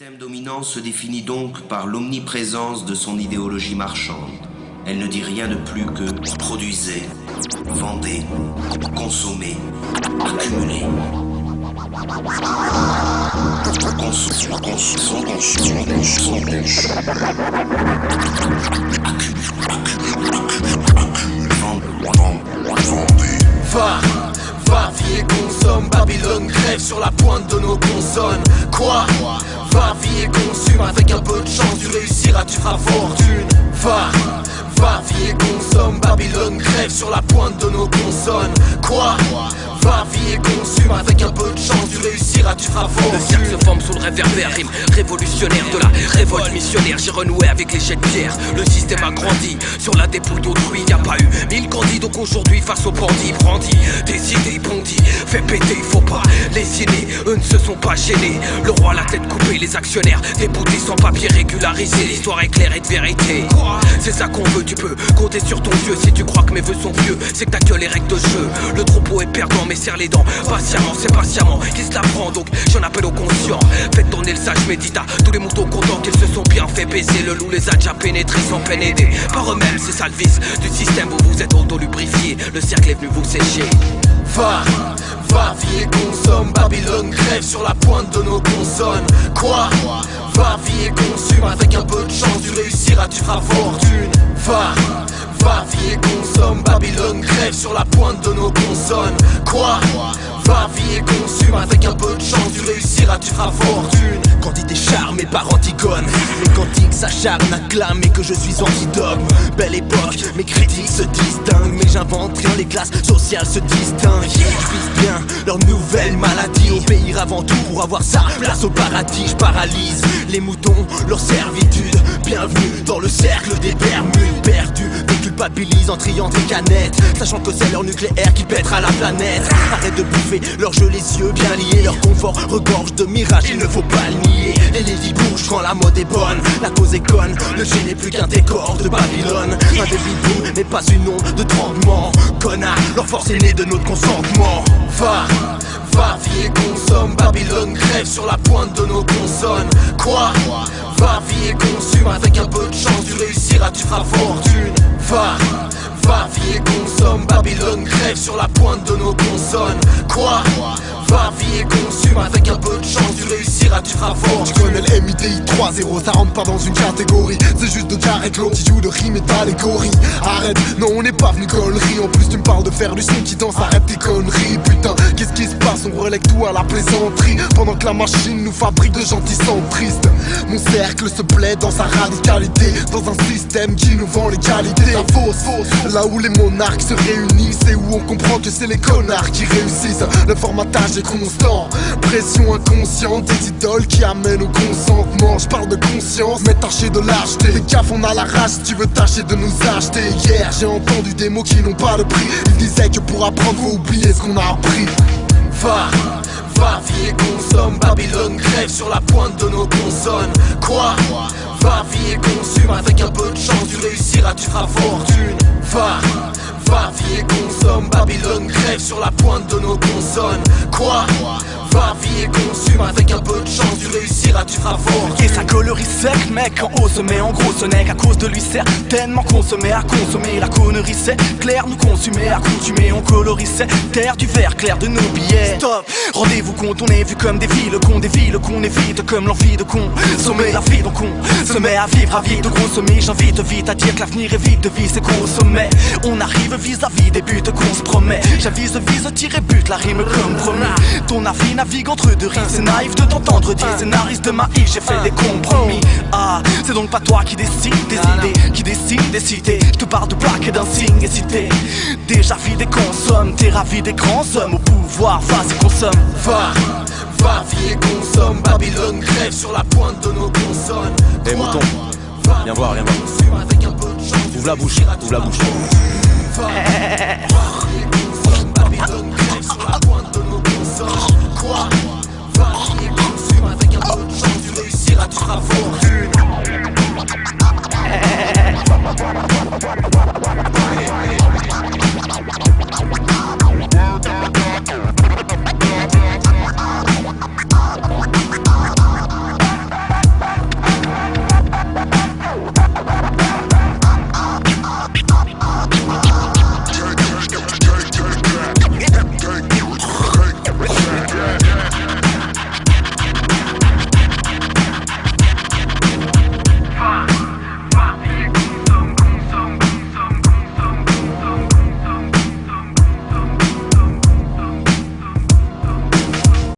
système dominant se définit donc par l'omniprésence de son idéologie marchande. Elle ne dit rien de plus que produisez, vendez, consommez, accumulez. Va, vie et consomme, Babylone crève sur la pointe de nos consonnes. Quoi? Va, vie et consume, avec un peu de chance tu réussiras, tu feras fortune. Va, vie et consomme, Babylone crève sur la pointe de nos consonnes. Quoi? Va, vie et consume, avec un peu de chance tu réussiras, tu feras fortune. Le cercle se forme sous le réverbère, rime révolutionnaire de la révolte missionnaire. J'ai renoué avec les jets de pierre, le système a grandi sur la dépouille d'autrui. Y'a pas eu 1000 candidats, donc aujourd'hui face aux bandits brandis, des idées bondies, fait péter, il faut pas lésiner. Eux ne se sont pas gênés, le roi la tête coupée, les actionnaires déboutés sans papier régularisé. L'histoire est claire et de vérité, c'est ça qu'on veut, tu peux compter sur ton Dieu. Si tu crois que mes vœux sont vieux, c'est que t'as que les règles de jeu. Le troupeau est perdant mais serre les dents, patiemment, c'est patiemment qui se la prend, donc j'en appelle aux conscients. Faites tourner le sage médita, tous les moutons contents qu'ils se sont bien fait baiser. Le loup les a déjà pénétrés sans peine aidés par eux-mêmes, c'est ça le vice du système où vous êtes auto-lubrifié. Le cercle est venu vous sécher. Va, vie et consomme, Babylone crève sur la pointe de nos consonnes. Quoi? Va, vie et consume, avec un peu de chance tu réussiras, tu feras fortune. Va, vie et consomme, Babylone crève sur la pointe de nos consonnes. Quoi? Va, vie et consume, avec un peu de chance tu réussiras, tu feras fortune. Quantité charmée par Antigone, mes cantiques s'acharnent à clamer que je suis anti-dogme. Belle époque, mes critiques se distinguent, mais j'invente rien, les classes sociales se distinguent. Je vise bien leur nouvelle maladie, obéir avant tout pour avoir sa place au paradis. Je paralyse les moutons, leur servitude. Bienvenue dans le cercle des Bermudes, perdus, déculpabilisent en triant des canettes, sachant que c'est leur nucléaire qui pètera la planète. Arrête de bouffer leur jeu, les yeux bien liés, leur confort regorge de mirages, il ne faut pas le nier. Les ladies bougent quand la mode est bonne, la cause est conne, le G n'est plus qu'un décor de Babylone. Un baby boom mais pas une onde de tremblement. Connard, leur force est née de notre consentement. Va, vie et consomme, Babylone crève sur la pointe de nos consonnes. Quoi? Va, vie et consume, avec un peu de chance tu réussiras, tu feras fortune. Va, vie et consomme, Babylone crève sur la pointe de nos consonnes. Quoi? Va, vie et consume, avec un peu de chance tu réussiras, tu feras fortune. Tu connais le MIDI 3.0, ça rentre pas dans une catégorie. C'est juste de Jared Lowe qui joue de rime et d'allégorie. Arrête, non on n'est pas venu connerie. En plus tu me parles de faire du son qui danse, arrête tes conneries. Putain, qu'est-ce qui se passe, on relègue tout à la plaisanterie, pendant que la machine nous fabrique de gentils centristes. Mon cercle se plaît dans sa radicalité, dans un système qui nous vend l'égalité. La fausse, là où les monarques se réunissent et où on comprend que c'est les connards qui réussissent. Le formatage est constant, pression inconsciente, des idoles qui amènent au consentement. Je parle de conscience, mais tâchez de lâcheté. Les gaffes on a la rage, si tu veux tâcher de nous acheter. Hier j'ai entendu des mots qui n'ont pas de prix. Ils disaient que pour apprendre faut oublier ce qu'on a appris. Va, vie et consomme, Babylone crève sur la pointe de nos consonnes. Quoi? Va, vie et consume, avec un peu de chance tu réussiras, tu feras fortune. Va, vie et consomme, Babylone crève sur la pointe de nos consonnes. Quoi? Va, vie et consume, avec un peu de chance tu réussiras, tu feras fortune. Et sa colorie sec, mec, en haut se met en gros ce nec. À cause de lui certainement consommé à consommer. La connerie c'est clair, nous consumer, accoutumer. On colorisait terre du vert clair de nos billets. Stop, rendez-vous compte, on est vu comme des villes qu'on évite comme l'envie de consommer la vie. Donc on se met à vivre de consommer. J'invite vite à dire que l'avenir est vite de vie, c'est qu'au sommet on arrive vis-à-vis des buts qu'on se promet. J'avise, tirer but, la rime comme promis. Ton avis navigue entre deux risques, c'est naïf de t'entendre dire scénariste de ma vie, j'ai fait des compromis. Ah, c'est donc pas toi qui décide des idées, qui décide des cités. Je te parle de plaques et d'insignes et cités. Déjà vie des consommes, t'es ravi des grands hommes au pouvoir, vas-y consomme. Va, vie et consomme, Babylone crève sur la pointe de nos consonnes. Eh mouton, viens voir. Ouvre la bouche, ouvre la bouche.